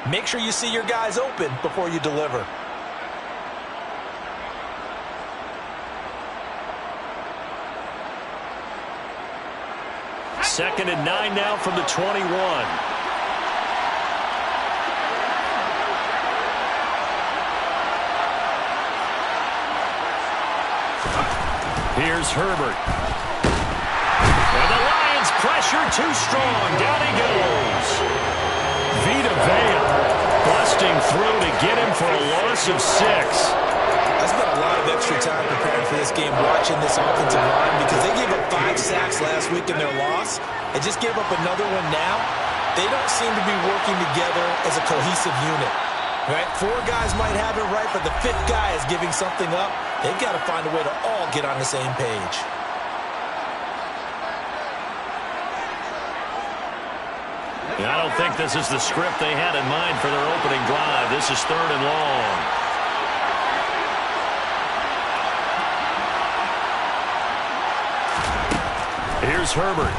Make sure you see your guys open before you deliver. Second and 9 now from the 21. Here's Herbert. And the Lions pressure too strong. Down he goes. Vita Vea busting through to get him for a loss of 6. I spent a lot of extra time preparing for this game watching this offensive line because they gave up 5 sacks last week in their loss and just gave up another one now. They don't seem to be working together as a cohesive unit. Right? 4 guys might have it right, but the 5th guy is giving something up. They've got to find a way to all get on the same page. I don't think this is the script they had in mind for their opening drive. This is 3rd and long. Here's Herbert.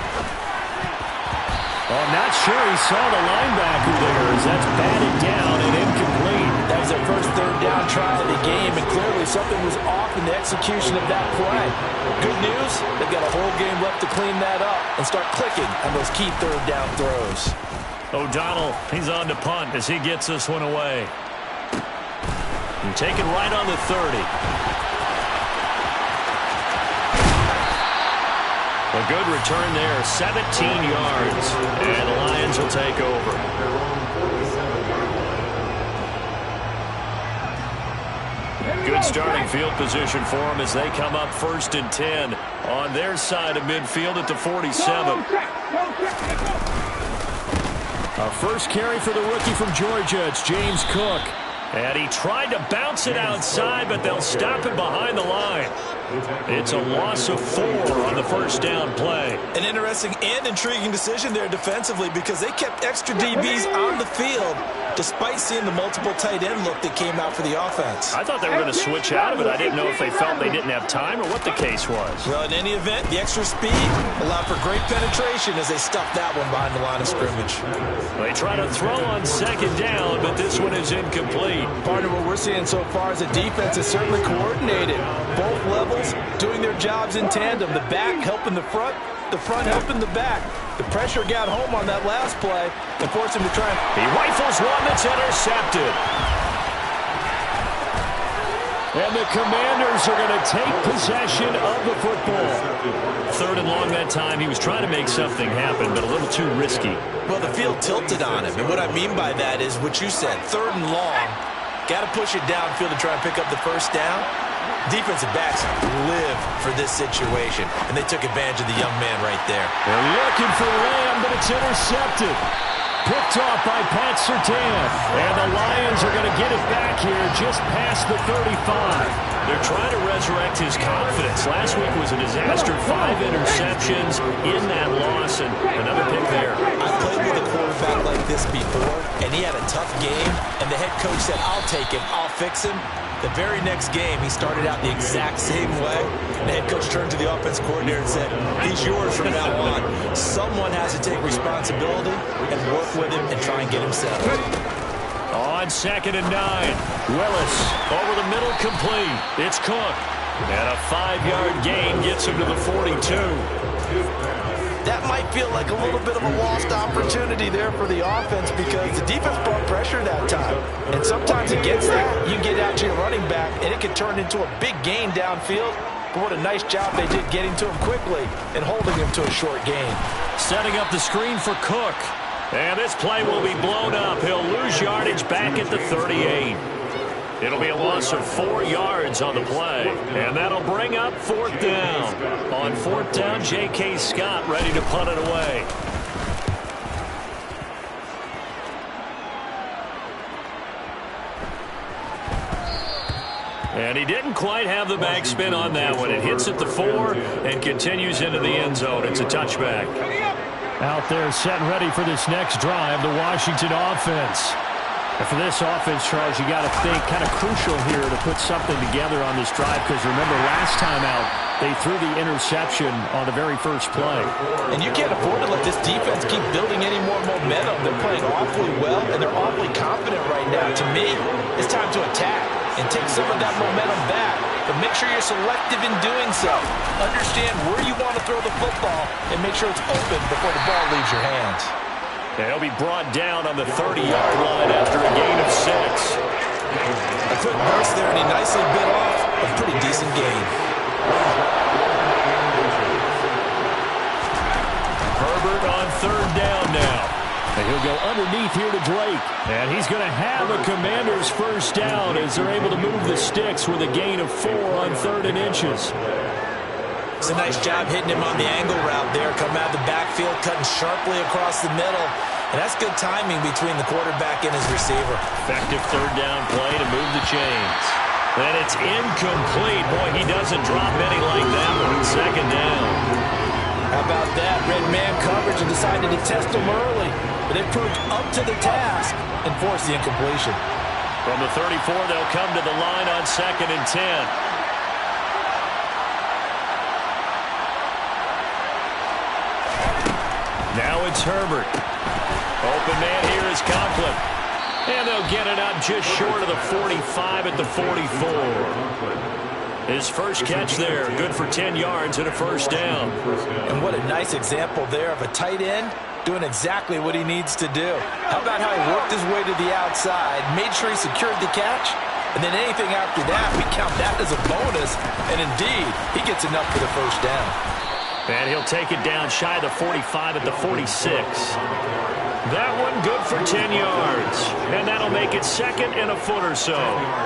Oh, not sure he saw the linebacker there as that's batted down and incomplete. That was their first 3rd down try of the game, and clearly something was off in the execution of that play. Good news, they've got a whole game left to clean that up and start clicking on those key 3rd down throws. O'Donnell, he's on to punt as he gets this one away. And taken right on the 30. A good return there, 17 yards. And the Lions will take over. Good starting field position for them as they come up 1st and 10 on their side of midfield at the 47. Our first carry for the rookie from Georgia, it's James Cook. And he tried to bounce it outside, but they'll stop him behind the line. It's a loss of 4 on the 1st down play. An interesting and intriguing decision there defensively because they kept extra DBs on the field despite seeing the multiple tight end look that came out for the offense. I thought they were going to switch out of it. I didn't know if they felt they didn't have time or what the case was. Well, in any event, the extra speed allowed for great penetration as they stuffed that one behind the line of scrimmage. They try to throw on 2nd down, but this one is incomplete. Partner, what we're seeing so far is the defense is certainly coordinated. Both levels doing their jobs in tandem. The back helping the front helping the back. The pressure got home on that last play and forced him to try. He rifles one that's intercepted. And the Commanders are going to take possession of the football. 3rd and long that time. He was trying to make something happen, but a little too risky. Well, the field tilted on him. And what I mean by that is what you said. 3rd and long. Got to push it downfield to try and pick up the 1st down. Defensive backs live for this situation, and they took advantage of the young man right there. They're looking for Lamb, but it's intercepted. Picked off by Pat Surtain. And the Lions are going to get it back here just past the 35. They're trying to resurrect his confidence. Last week was a disaster. 5 interceptions in that loss, and another pick there. I played with a quarterback like this before, and he had a tough game, and the head coach said, I'll take him, I'll fix him. The very next game, he started out the exact same way. The head coach turned to the offense coordinator and said, he's yours from now on. Someone has to take responsibility and work with him and try and get him settled. On 2nd and 9, Willis over the middle, complete. It's Cook. And a 5-yard gain gets him to the 42. That might feel like a little bit of a lost opportunity there for the offense because the defense brought pressure that time. And sometimes against that, you get out to your running back, and it can turn into a big gain downfield. But what a nice job they did getting to him quickly and holding him to a short gain. Setting up the screen for Cook. And this play will be blown up. He'll lose yardage back at the 38. It'll be a loss of 4 yards on the play. And that'll bring up 4th down. On 4th down, J.K. Scott ready to punt it away. And he didn't quite have the backspin on that one. It hits at the 4 and continues into the end zone. It's a touchback. Out there set ready for this next drive, the Washington offense. And for this offense, Charles, you got to think kind of crucial here to put something together on this drive, because remember last time out they threw the interception on the very first play. And you can't afford to let this defense keep building any more momentum. They're playing awfully well, and they're awfully confident right now. To me, it's time to attack and take some of that momentum back, but make sure you're selective in doing so. Understand where you want to throw the football and make sure it's open before the ball leaves your hands. And he'll be brought down on the 30-yard line after a gain of 6. A quick burst there, and he nicely bit off a pretty decent gain. Herbert on 3rd down now. And he'll go underneath here to Drake. And he's going to have a Commanders first down as they're able to move the sticks with a gain of 4 on 3rd and inches. It's a nice job hitting him on the angle route there. Coming out of the backfield, cutting sharply across the middle. And that's good timing between the quarterback and his receiver. Effective 3rd down play to move the chains. And it's incomplete. Boy, he doesn't drop any like that one. 2nd down. How about that? Red man coverage and decided to test him early. But they proved up to the task and forced the incompletion. From the 34, they'll come to the line on 2nd and 10. Now it's Herbert. Open man here is Conklin. And they'll get it out just short of the 45 at the 44. His first catch there, good for 10 yards and a first down. And what a nice example there of a tight end doing exactly what he needs to do. How about how he worked his way to the outside, made sure he secured the catch, and then anything after that, we count that as a bonus. And indeed, he gets enough for the first down. And he'll take it down shy of the 45 at the 46. That one good for 10 yards. And that'll make it 2nd and a foot or so.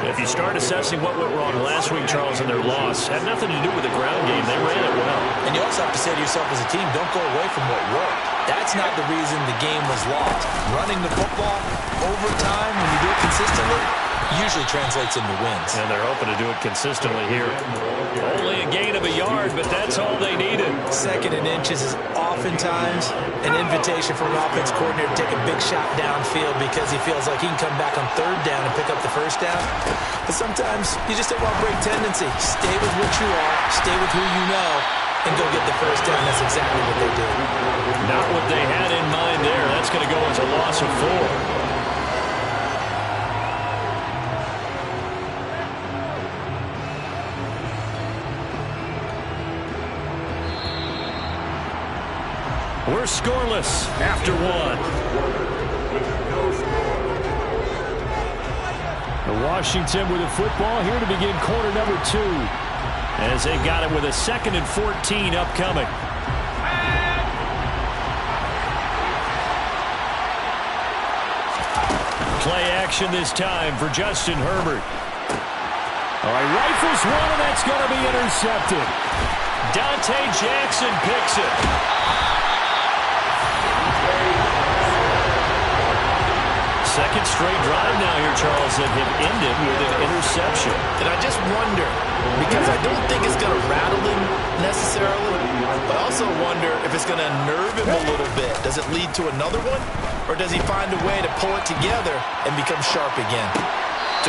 If you start assessing what went wrong last week, Charles, in their loss, had nothing to do with the ground game. They ran it well. And you also have to say to yourself as a team, don't go away from what worked. That's not the reason the game was lost. Running the football, overtime, when you do it consistently, usually translates into wins. And they're hoping to do it consistently here. Only a gain of a yard, but that's all they needed. 2nd and inches is oftentimes an invitation for an offense coordinator to take a big shot downfield because he feels like he can come back on 3rd down and pick up the first down. But sometimes you just don't want to break tendency. Stay with what you are, stay with who you know, and go get the first down. That's exactly what they did. Not what they had in mind there. That's going to go as a loss of 4. We're scoreless after 1. Washington with the football here to begin quarter number 2. As they got it with a 2nd and 14 upcoming. Play action this time for Justin Herbert. All right, rifles one, and that's going to be intercepted. Dante Jackson picks it. Second straight drive now here, Charles, that have ended with an interception. And I just wonder, because I don't think it's going to rattle him necessarily, but I also wonder if it's going to nerve him a little bit. Does it lead to another one, or does he find a way to pull it together and become sharp again?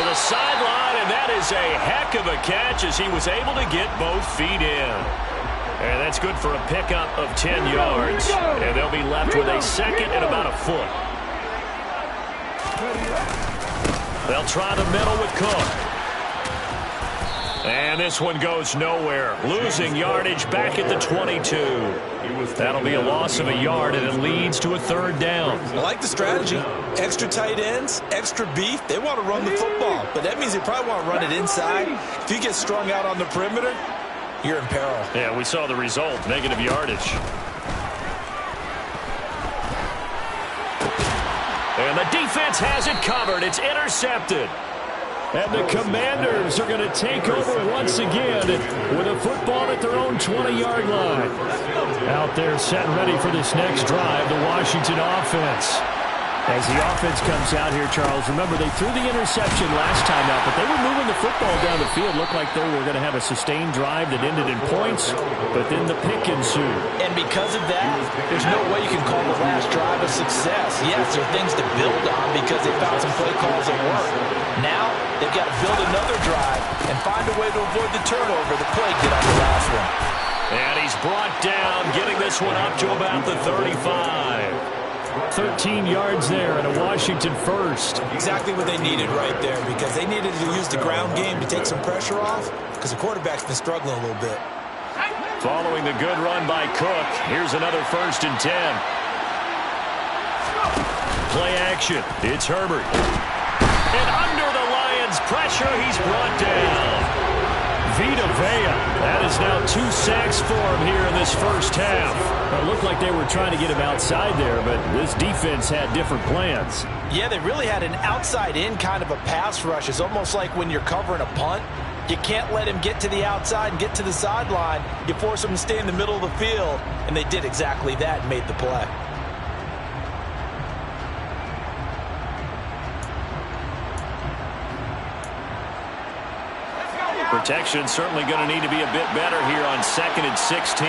To the sideline, and that is a heck of a catch as he was able to get both feet in. And that's good for a pickup of 10 yards. And they'll be left with a 2nd and about a foot. They'll try the middle with Cook. And this one goes nowhere. Losing yardage back at the 22. That'll be a loss of a yard, and it leads to a 3rd down. I like the strategy. Extra tight ends, extra beef. They want to run the football, but that means they probably want to run it inside. If you get strung out on the perimeter, you're in peril. Yeah, we saw the result, negative yardage. And the defense has it covered. It's intercepted. And the Commanders are going to take over once again with a football at their own 20-yard line. Out there set and ready for this next drive, the Washington offense. As the offense comes out here, Charles, remember they threw the interception last time out, but they were moving the football down the field. Looked like they were going to have a sustained drive that ended in points, but then the pick ensued. And because of that, there's no way you can call the last drive a success. Yes, there are things to build on because they found some play calls that work. Now, they've got to build another drive and find a way to avoid the turnover the play did on the last one. And he's brought down, getting this one up to about the 35. 13 yards there and a Washington first. Exactly what they needed right there because they needed to use the ground game to take some pressure off because the quarterback's been struggling a little bit. Following the good run by Cook, here's another 1st and 10. Play action. It's Herbert. And under the Lions' pressure, he's brought down. Vita Vea. That is now 2 sacks for him here in this first half. It looked like they were trying to get him outside there, but this defense had different plans. Yeah, they really had an outside-in kind of a pass rush. It's almost like when you're covering a punt, you can't let him get to the outside and get to the sideline. You force him to stay in the middle of the field, and they did exactly that and made the play. Protection certainly going to need to be a bit better here on 2nd and 16.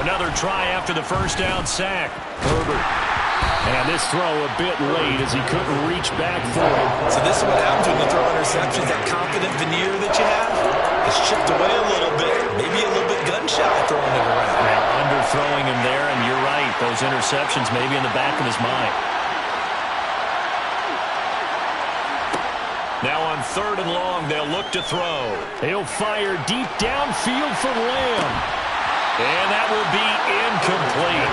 Another try after the first down sack. Herbert. And this throw a bit late as he couldn't reach back for it. So this is what happens when you throw interceptions. That confident veneer that you have is chipped away a little bit. Maybe a little bit gun-shy throwing it around. Well, underthrowing him there, and you're right. Those interceptions maybe in the back of his mind. Now on 3rd and long, they'll look to throw. He'll fire deep downfield for Lamb. And that will be incomplete.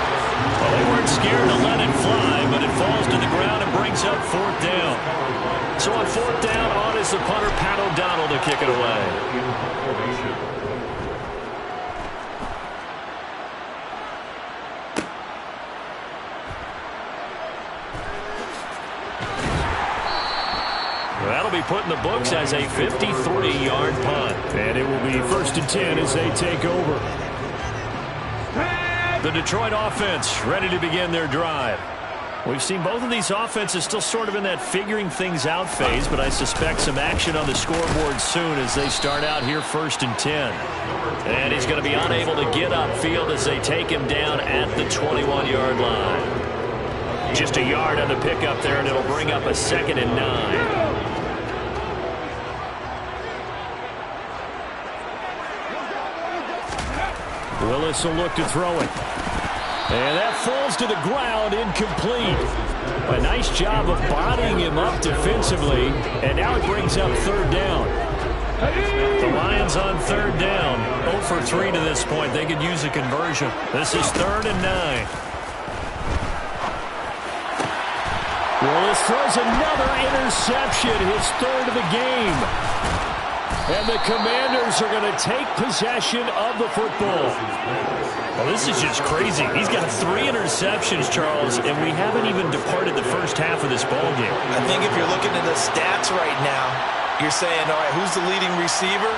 Well, they weren't scared to let it fly, but it falls to the ground and brings up 4th down. So on 4th down, on is the punter, Pat O'Donnell, to kick it away. That'll be put in the books as a 53-yard punt. And it will be 1st and 10 as they take over. The Detroit offense ready to begin their drive. We've seen both of these offenses still sort of in that figuring things out phase, but I suspect some action on the scoreboard soon as they start out here 1st and 10. And he's going to be unable to get upfield as they take him down at the 21-yard line. Just a yard on the pickup there, and it'll bring up a 2nd and 9. Willis will look to throw it. And that falls to the ground, incomplete. A nice job of bodying him up defensively. And now it brings up 3rd down. The Lions on 3rd down. 0 for 3 to this point. They could use a conversion. This is 3rd and 9. Willis throws another interception, his 3rd of the game. And the Commanders are going to take possession of the football. Well, this is just crazy. He's got 3 interceptions, Charles, and we haven't even departed the first half of this ballgame. I think if you're looking at the stats right now, you're saying, all right, who's the leading receiver?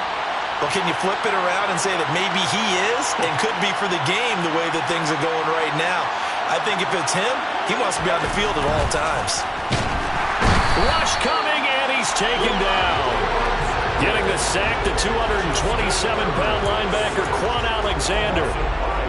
Well, can you flip it around and say that maybe he is and could be for the game the way that things are going right now? I think if it's him, he wants to be on the field at all times. Rush coming, and he's taken down. Getting the sack, the 227-pound linebacker, Quan Alexander.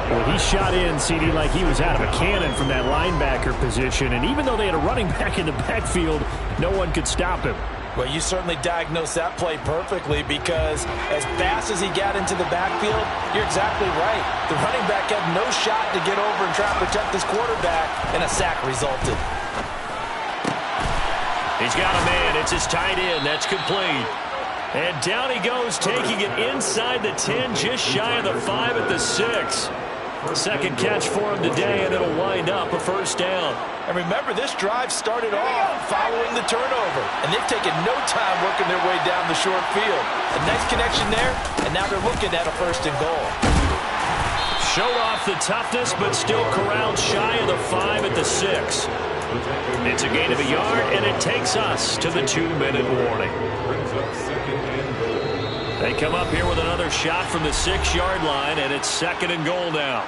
Well, he shot in, CD, like he was out of a cannon from that linebacker position. And even though they had a running back in the backfield, no one could stop him. Well, you certainly diagnosed that play perfectly because as fast as he got into the backfield, you're exactly right. The running back had no shot to get over and try to protect his quarterback, and a sack resulted. He's got a man. It's his tight end. That's complete. And down he goes, taking it inside the 10, just shy of the 5 at the 6. Second catch for him today, and it'll wind up a 1st down. And remember, this drive started off following the turnover, and they've taken no time working their way down the short field. A nice connection there, and now they're looking at a 1st and goal. Showed off the toughness, but still corralled shy of the 5 at the 6. It's a gain of a yard, and it takes us to the 2-minute warning. They come up here with another shot from the 6-yard line, and it's 2nd and goal now.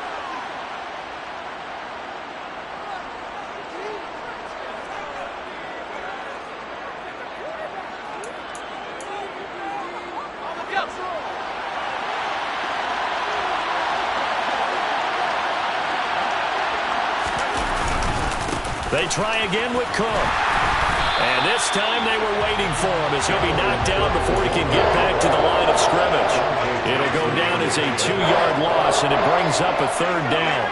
They try again with Cook. And this time they were waiting for him as he'll be knocked down before he can get back to the line of scrimmage. It'll go down as a 2-yard loss, and it brings up a 3rd down.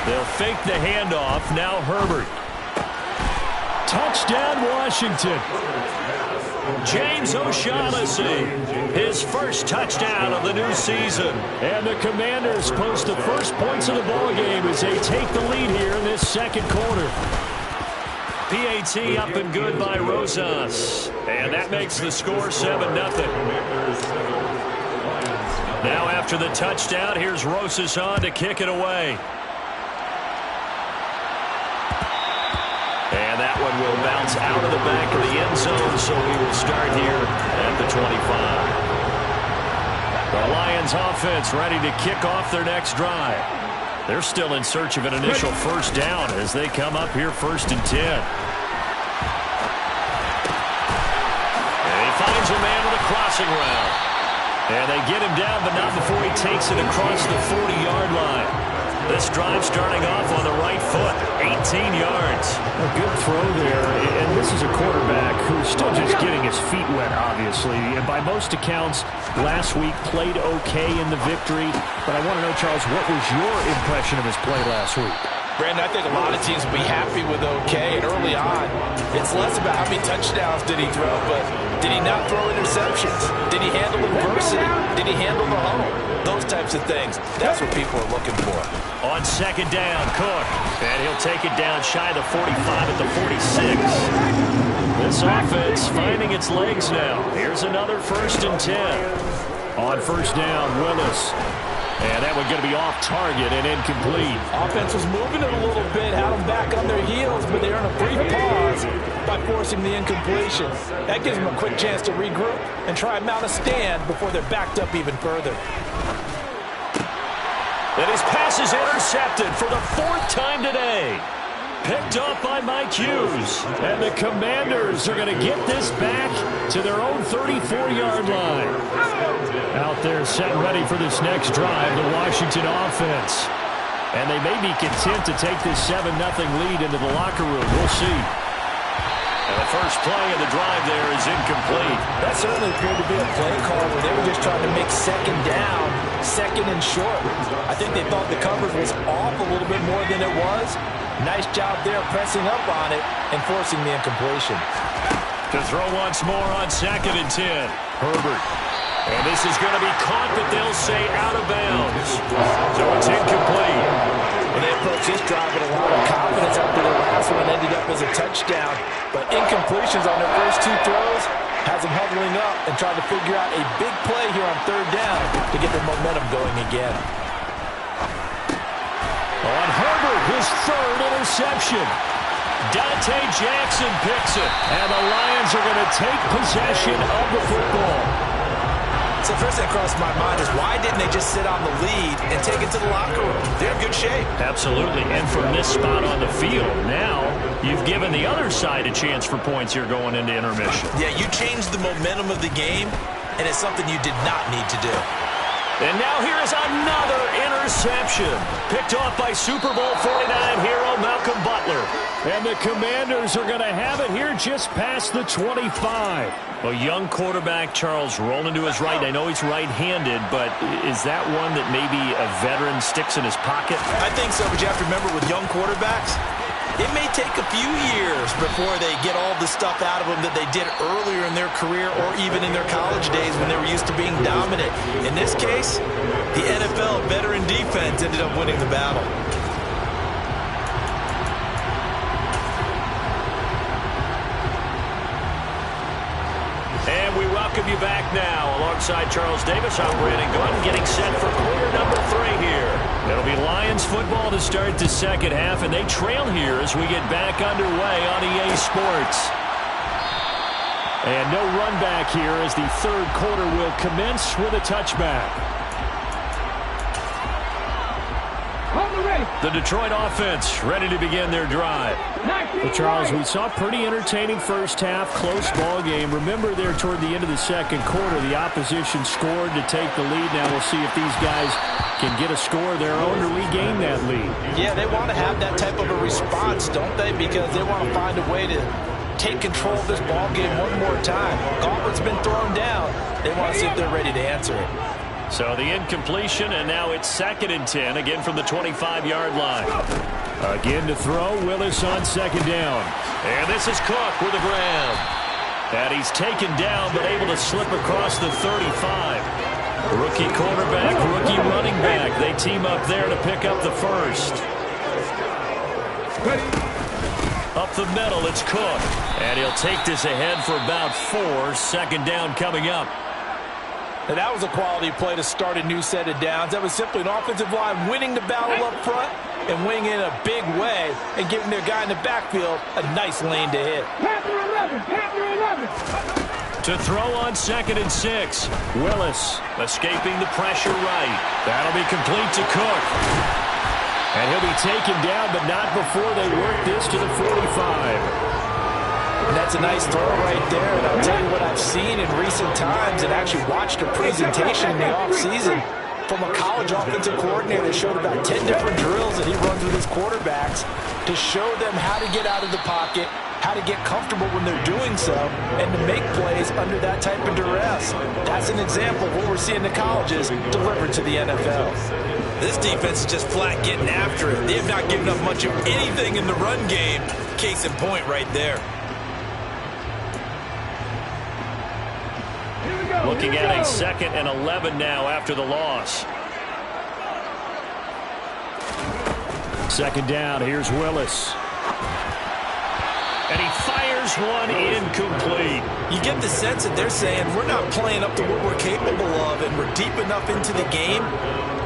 They'll fake the handoff. Now Herbert. Touchdown, Washington. James O'Shaughnessy, his first touchdown of the new season. And the Commanders post the first points of the ballgame as they take the lead here in this 2nd quarter. PAT up and good by Rosas. And that makes the score 7-0. Now after the touchdown, here's Rosas on to kick it away. And that one will bounce out of the back of the end zone, so we will start here at the 25. The Lions offense ready to kick off their next drive. They're still in search of an initial first down as they come up here 1st and 10. And he finds a man with a crossing route. And they get him down, but not before he takes it across the 40-yard line. This drive starting off on the right foot, 18 yards. A good throw there, and this is a quarterback who's still just getting his feet wet, obviously. And by most accounts, last week played okay in the victory. But I want to know, Charles, what was your impression of his play last week? Brandon, I think a lot of teams will be happy with okay, and early on, it's less about how many touchdowns did he throw, but did he not throw interceptions? Did he handle adversity? Did he handle the home? Those types of things. That's what people are looking for. On 2nd down, Cook. And he'll take it down shy of the 45 at the 46. This offense finding its legs now. Here's another 1st and 10. On 1st down, Willis. And that one going to be off target and incomplete. Offense was moving it a little bit, had them back on their heels, but they earned a brief pause by forcing the incompletion. That gives them a quick chance to regroup and try and mount a stand before they're backed up even further. And his pass is intercepted for the 4th time today. Picked off by Mike Hughes. And the Commanders are going to get this back to their own 34-yard line. Out there set ready for this next drive, the Washington offense. And they may be content to take this 7-0 lead into the locker room. We'll see. And the first play of the drive there is incomplete. That certainly appeared to be a play call where they were just trying to make 2nd down, 2nd and short. I think they thought the coverage was off a little bit more than it was. Nice job there pressing up on it and forcing the incompletion. To throw once more on 2nd and 10. Herbert. And this is going to be caught, but they'll say out of bounds. So it's incomplete. Well, they approached this drive with a lot of confidence after the last one ended up as a touchdown. But incompletions on their first 2 throws has them huddling up and trying to figure out a big play here on 3rd down to get their momentum going again. On Herbert, his 3rd interception. Dante Jackson picks it. And the Lions are going to take possession of the football. So first thing that crossed my mind is why didn't they just sit on the lead and take it to the locker room? They're in good shape. Absolutely. And from this spot on the field, now you've given the other side a chance for points here going into intermission. Yeah, you changed the momentum of the game, and it's something you did not need to do. And now here is another interception. Picked off by Super Bowl 49 hero Malcolm Butler. And the Commanders are going to have it here just past the 25. A young quarterback, Charles, rolling to his right. I know he's right-handed, but is that one that maybe a veteran sticks in his pocket? I think so, but you have to remember with young quarterbacks, it may take a few years before they get all the stuff out of them that they did earlier in their career or even in their college days when they were used to being dominant. In this case, the NFL veteran defense ended up winning the battle. And we welcome you back now. Alongside Charles Davis, I'm Brandon Gunn, getting set for quarter number 3 here. It'll be Lions football to start the 2nd half, and they trail here as we get back underway on EA Sports. And no run back here as the 3rd quarter will commence with a touchback. On the ready. The Detroit offense ready to begin their drive. Well, Charles, we saw a pretty entertaining first half, close ball game. Remember there toward the end of the second quarter, the opposition scored to take the lead. Now we'll see if these guys can get a score of their own to regain that lead. Yeah, they want to have that type of a response, don't they? Because they want to find a way to take control of this ball game one more time. Gauntlet's been thrown down. They want to see if they're ready to answer it. So the incompletion, and now it's 2nd and 10, again from the 25-yard line. Again to throw, Willis on 2nd down. And this is Cook with the grab. And he's taken down, but able to slip across the 35. Rookie quarterback, rookie running back. They team up there to pick up the first. Up the middle, it's Cook. And he'll take this ahead for about 4. 2nd down coming up. And that was a quality play to start a new set of downs. That was simply an offensive line winning the battle up front and winning in a big way and giving their guy in the backfield a nice lane to hit. To throw on 2nd and 6. Willis escaping the pressure right. That'll be complete to Cook. And he'll be taken down, but not before they work this to the 45. And that's a nice throw right there. And I'll tell you what I've seen in recent times and actually watched a presentation in the offseason from a college offensive coordinator that showed about 10 different drills that he runs with his quarterbacks to show them how to get out of the pocket, how to get comfortable when they're doing so, and to make plays under that type of duress. That's an example of what we're seeing the colleges delivered to the NFL. This defense is just flat getting after it. They have not given up much of anything in the run game. Case in point right there. Looking at a 2nd and 11 now after the loss. 2nd down, here's Willis. And he fires one incomplete. You get the sense that they're saying we're not playing up to what we're capable of, and we're deep enough into the game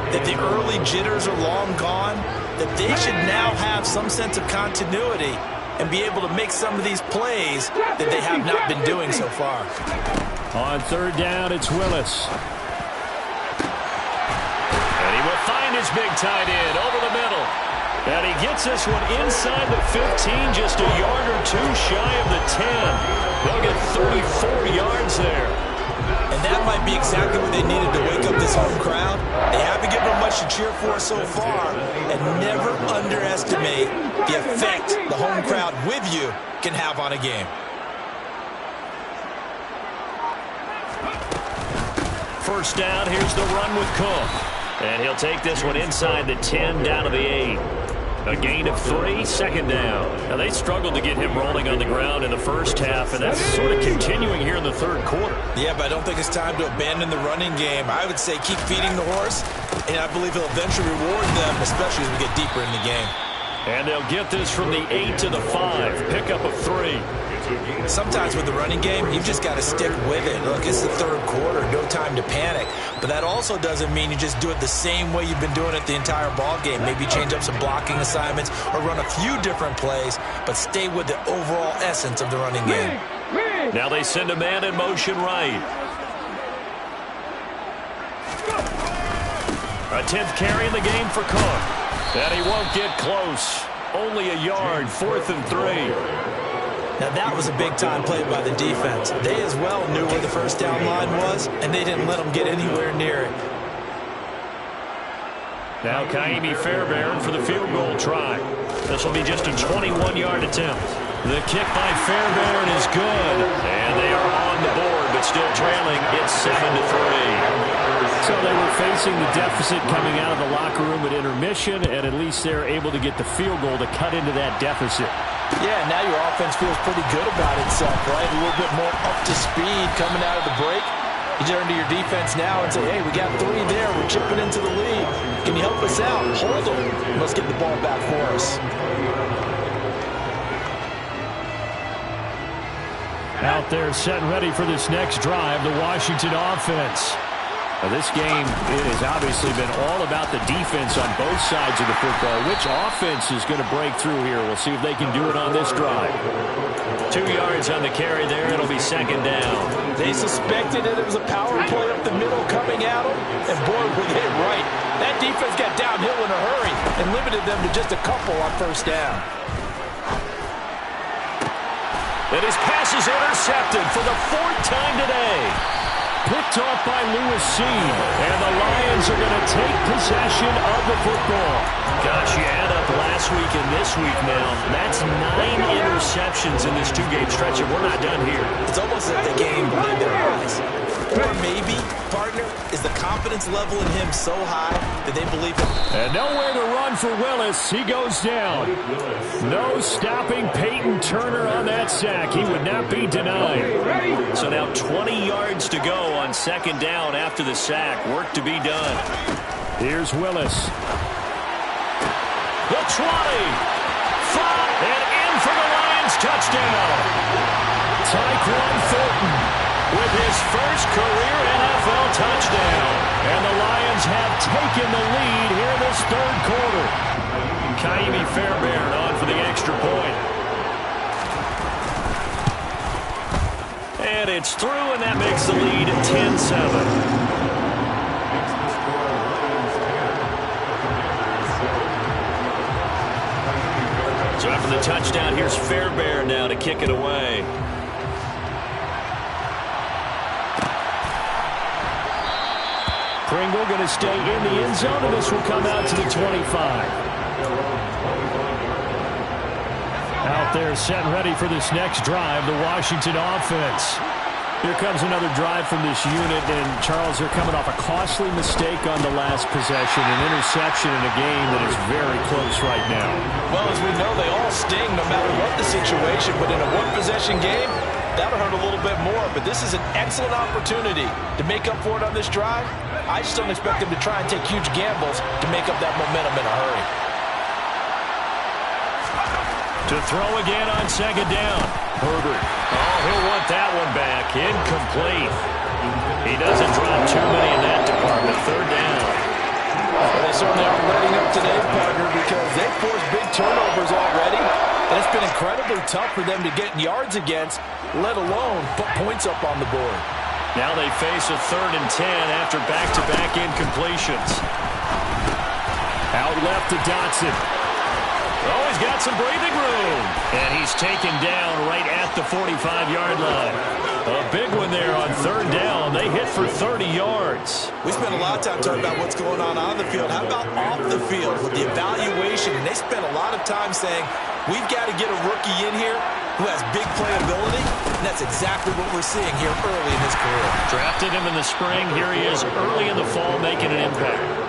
that the early jitters are long gone, that they should now have some sense of continuity and be able to make some of these plays that they have not been doing so far. On 3rd down, it's Willis. And he will find his big tight end over the middle. And he gets this one inside the 15, just a yard or 2 shy of the 10. They'll get 34 yards there. And that might be exactly what they needed to wake up this home crowd. They haven't given them much to cheer for so far. And never underestimate the effect the home crowd with you can have on a game. First down, here's the run with Cook. And he'll take this one inside the 10, down to the 8. A gain of 3, 2nd down. Now, they struggled to get him rolling on the ground in the first half, and that's sort of continuing here in the 3rd quarter. Yeah, but I don't think it's time to abandon the running game. I would say keep feeding the horse, and I believe he'll eventually reward them, especially as we get deeper in the game. And they'll get this from the 8 to the 5. Pickup of 3. Sometimes with the running game, you've just got to stick with it. Look, it's the 3rd quarter, no time to panic. But that also doesn't mean you just do it the same way you've been doing it the entire ball game. Maybe change up some blocking assignments or run a few different plays, but stay with the overall essence of the running game. Now they send a man in motion right. A 10th carry in the game for Cook. And he won't get close. Only a yard, 4th and 3. Now that was a big-time play by the defense. They as well knew where the first down line was, and they didn't let them get anywhere near it. Now Kaimi Fairbairn for the field goal try. This will be just a 21-yard attempt. The kick by Fairbairn is good. And they are on the board, but still trailing. It's 7-3. So they were facing the deficit coming out of the locker room at intermission, and at least they're able to get the field goal to cut into that deficit. Yeah, now your offense feels pretty good about itself, right? A little bit more up to speed coming out of the break. You turn to your defense now and say, hey, we got 3 there. We're chipping into the lead. Can you help us out? Hold them. Let's get the ball back for us. Out there set and ready for this next drive, the Washington offense. This game has obviously been all about the defense on both sides of the football. Which offense is going to break through here? We'll see if they can do it on this drive. 2 yards on the carry there. It'll be second down. They suspected it was a power play up the middle coming at them, and boy, were they right. That defense got downhill in a hurry and limited them to just a couple on first down. And his pass is intercepted for the 4th time today. Picked off by Lewis, and the Lions are going to take possession of the football. Gosh, you add up last week and this week now. That's 9 interceptions in this 2-game stretch, and we're not done here. It's almost as if the game believed their eyes. Or maybe, partner, is the confidence level in him so high that they believe him. And nowhere to run for Willis. He goes down. No stopping Peyton Turner on that sack. He would not be denied. So now 20 yards to go on second down after the sack. Work to be done. Here's Willis. The 20. 5 and in for the Lions touchdown. Tyquan Thornton with his first career NFL touchdown. And the Lions have taken the lead here in this 3rd quarter. Kaimi Fairbairn on for the extra point. And it's through, and that makes the lead 10-7. So after the touchdown, here's Fairbairn now to kick it away. Pringle going to stay in the end zone, and this will come out to the 25. Out there set and ready for this next drive, the Washington offense. Here comes another drive from this unit, and Charles, they're coming off a costly mistake on the last possession, an interception in a game that is very close right now. Well, as we know, they all sting no matter what the situation, but in a one-possession game, that'll hurt a little bit more. But this is an excellent opportunity to make up for it on this drive. I just don't expect them to try and take huge gambles to make up that momentum in a hurry. To throw again on second down. Herbert. Oh, he'll want that one back. Incomplete. He doesn't drop too many in that department. Third down. Well, they certainly aren't letting up today, partner, because they've forced big turnovers already. And it's been incredibly tough for them to get yards against, let alone put points up on the board. Now they face a 3rd and 10 after back-to-back incompletions. Out left to Dotson. Oh, he's got some breathing room. And he's taken down right at the 45-yard line. A big one there on 3rd down. They hit for 30 yards. We spent a lot of time talking about what's going on the field. How about off the field with the evaluation? And they spent a lot of time saying, we've got to get a rookie in here who has big playability, and that's exactly what we're seeing here early in his career. Drafted him in the spring. Here he is early in the fall making an impact.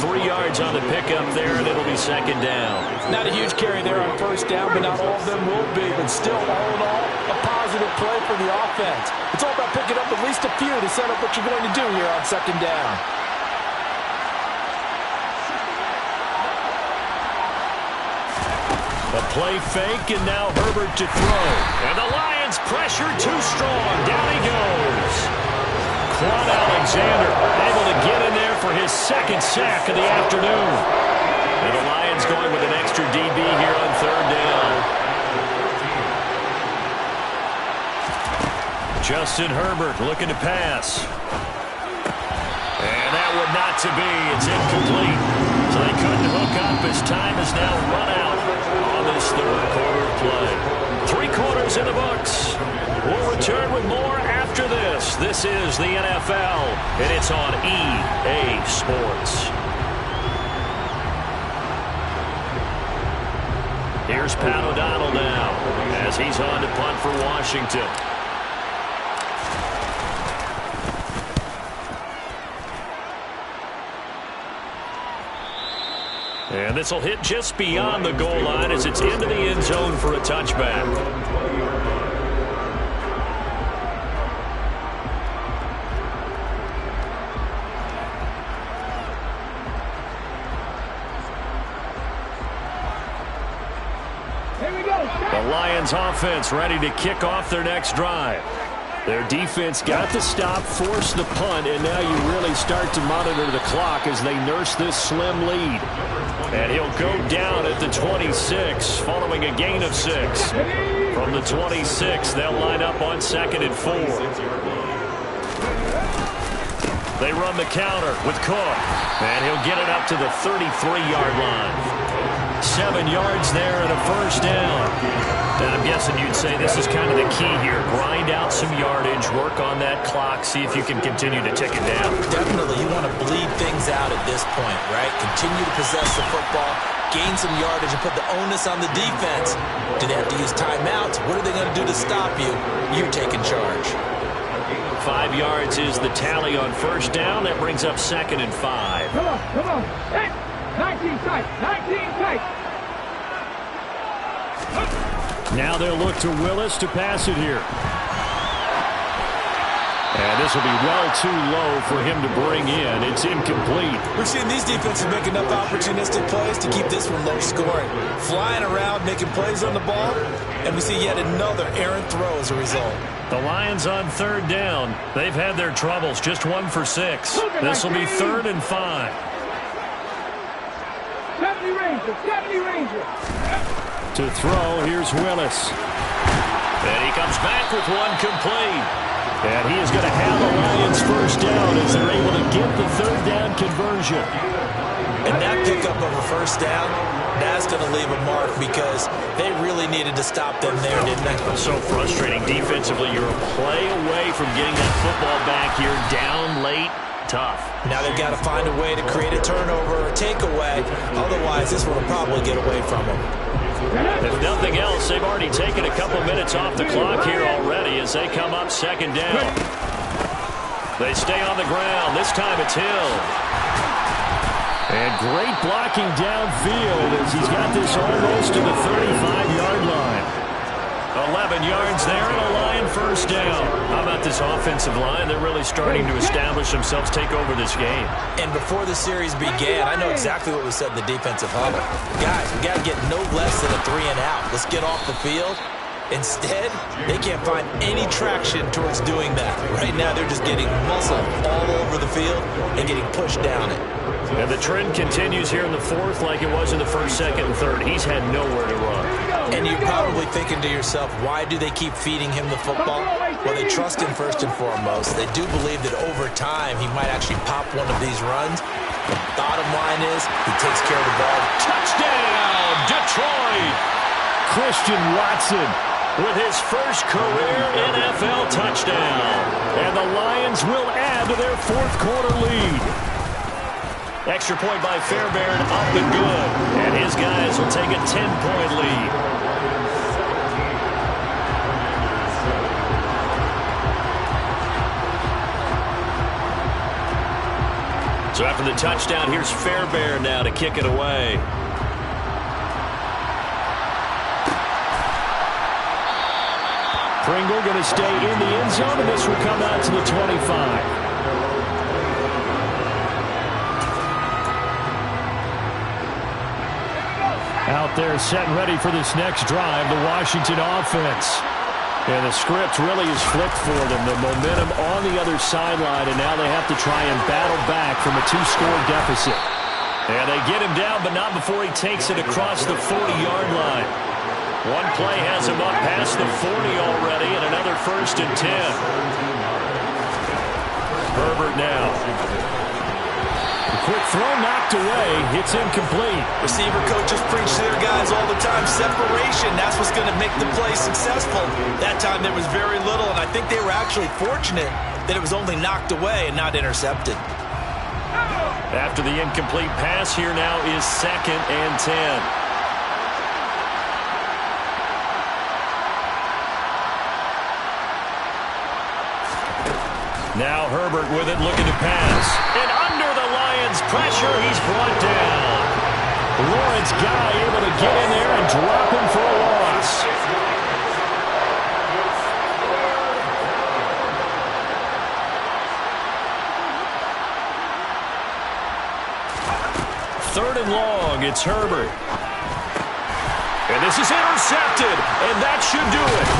3 yards on the pickup there, and it'll be second down. Not a huge carry there on first down, but not all of them will be. But still, all in all, a positive play for the offense. It's all about picking up at least a few to set up what you're going to do here on second down. A play fake, and now Herbert to throw. And the Lions pressure too strong. Down he goes. Quan Alexander able to get in there for his 2nd sack of the afternoon. And the Lions going with an extra DB here on 3rd down. Justin Herbert looking to pass. And that would not to be. It's incomplete. So they couldn't hook up as time has now run out on this 3rd quarter of play. 3 quarters in the books. We'll return with more after this. This is the NFL, and it's on EA Sports. Here's Pat O'Donnell now as he's on to punt for Washington. And this will hit just beyond the goal line as it's into the end zone for a touchback. The Lions offense ready to kick off their next drive. Their defense got the stop, forced the punt, and now you really start to monitor the clock as they nurse this slim lead. And he'll go down at the 26 following a gain of 6. From the 26, they'll line up on 2nd and 4. They run the counter with Cook, and he'll get it up to the 33-yard line. 7 yards there and a first down. And I'm guessing you'd say this is kind of the key here. Grind out some yardage, work on that clock, see if you can continue to tick it down. Definitely, you want to bleed things out at this point, right? Continue to possess the football, gain some yardage, and put the onus on the defense. Do they have to use timeouts? What are they going to do to stop you? You're taking charge. 5 yards is the tally on first down. That brings up 2nd and 5. Come on. Hey, 19 tight, 19 tight. Now they'll look to Willis to pass it here. And this will be well too low for him to bring in. It's incomplete. We've seen these defenses make enough opportunistic plays to keep this one low scoring. Flying around, making plays on the ball, and we see yet another errant throw as a result. The Lions on 3rd down. They've had their troubles, just 1 for 6. This will be 3rd and 5. 70 Ranger. To throw, here's Willis. And he comes back with one complete. And he is going to have the Lions first down as they're able to get the 3rd down conversion. And that pickup of a first down, that's going to leave a mark because they really needed to stop them there, didn't they? So frustrating defensively. You're a play away from getting that football back here, down late. Tough. Now they've got to find a way to create a turnover or takeaway. Otherwise, this one will probably get away from them. If nothing else, they've already taken a couple minutes off the clock here already as they come up 2nd down. They stay on the ground. This time it's Hill. And great blocking downfield as he's got this almost to the 35-yard line. 11 yards there and a Lion first down. How about this offensive line? They're really starting to establish themselves, take over this game. And before the series began, I know exactly what was said in the defensive huddle. Guys, we got to get no less than a 3 and out. Let's get off the field. Instead, they can't find any traction towards doing that. Right now, they're just getting muscle all over the field and getting pushed down it. And the trend continues here in the 4th like it was in the 1st, 2nd, and 3rd. He's had nowhere to run. And you're probably thinking to yourself, why do they keep feeding him the football? Well, they trust him first and foremost. They do believe that over time he might actually pop one of these runs. The bottom line is he takes care of the ball. Touchdown, Detroit! Christian Watson with his first career NFL touchdown. And the Lions will add to their 4th quarter lead. Extra point by Fairbairn, up and good. And his guys will take a 10-point lead. So after the touchdown, here's Fairbairn now to kick it away. Pringle going to stay in the end zone, and this will come out to the 25. Out there set and ready for this next drive, the Washington offense. And the script really is flipped for them. The momentum on the other sideline, and now they have to try and battle back from a 2-score deficit. And they get him down, but not before he takes it across the 40-yard line. One play has him up past the 40 already, and another 1st and 10. Herbert now. Quick throw knocked away. It's incomplete. Receiver coaches preach to their guys all the time. Separation, that's what's going to make the play successful. That time there was very little, and I think they were actually fortunate that it was only knocked away and not intercepted. After the incomplete pass, here now is 2nd and 10. Now Herbert with it, looking to pass. And under the Lions' pressure, he's brought down. Lawrence Guy able to get in there and drop him for a loss. Third and long, it's Herbert. And this is intercepted, and that should do it.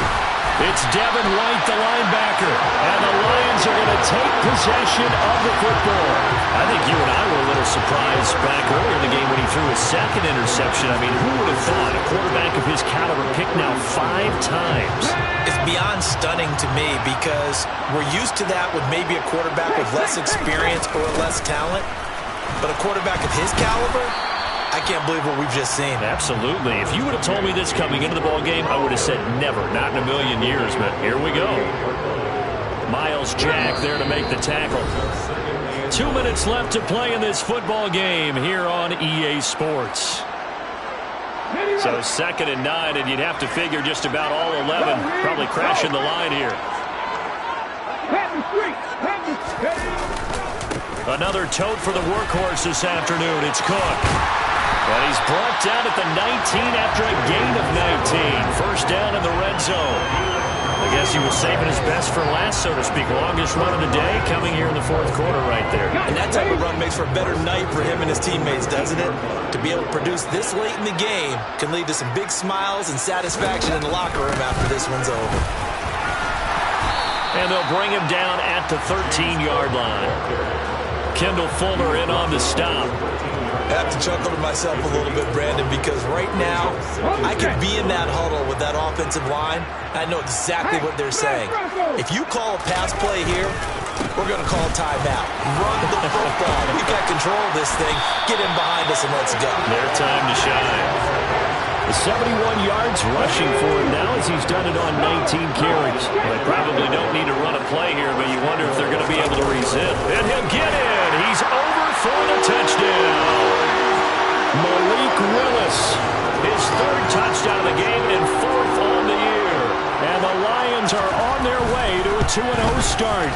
It's Devin White, the linebacker, and the Lions are going to take possession of the football. I think you and I were a little surprised back earlier in the game when he threw his second interception. I mean, who would have thought a quarterback of his caliber picked now 5 times? It's beyond stunning to me because we're used to that with maybe a quarterback with less experience or less talent. But a quarterback of his caliber, I can't believe what we've just seen. Absolutely. If you would have told me this coming into the ball game, I would have said never, not in a million years. But here we go. Miles Jack there to make the tackle. 2 minutes left to play in this football game here on EA Sports. So 2nd and 9, and you'd have to figure just about all 11 probably crashing the line here. Another tote for the workhorse this afternoon. It's Cook. And he's brought down at the 19 after a gain of 19. First down in the red zone. I guess he was saving his best for last, so to speak. Longest run of the day coming here in the 4th quarter right there. And that type of run makes for a better night for him and his teammates, doesn't it? To be able to produce this late in the game can lead to some big smiles and satisfaction in the locker room after this one's over. And they'll bring him down at the 13-yard line. Kendall Fuller in on the stop. I have to chuckle to myself a little bit, Brandon, because right now I could be in that huddle with that offensive line. I know exactly what they're saying. If you call a pass play here, we're going to call timeout. Run the football. We've got control of this thing. Get in behind us and let's go. Their time to shine. The 71 yards rushing for him now as he's done it on 19 carries. Well, they probably don't need to run a play here, but you wonder if they're going to be able to resist. And he'll get in. He's over for the touchdown. Malik Willis, his 3rd touchdown of the game and 4th on the year. And the Lions are on their way to a 2-0 start.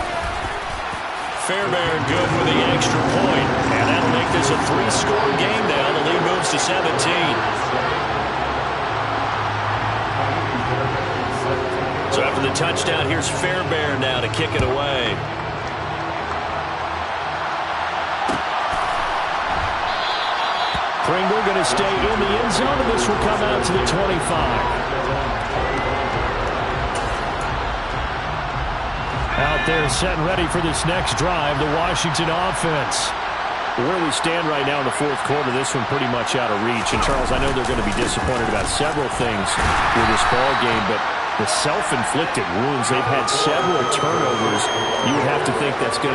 Fairbairn good with the extra point. And that'll make this a 3-score game now. The lead moves to 17. So after the touchdown, here's Fairbairn now to kick it away. Pringle going to stay in the end zone, and this will come out to the 25. Out there set and ready for this next drive, the Washington offense. Where we stand right now in the 4th quarter, this one pretty much out of reach. And, Charles, I know they're going to be disappointed about several things with this ball game, but the self-inflicted wounds, they've had several turnovers. You would have to think that's going to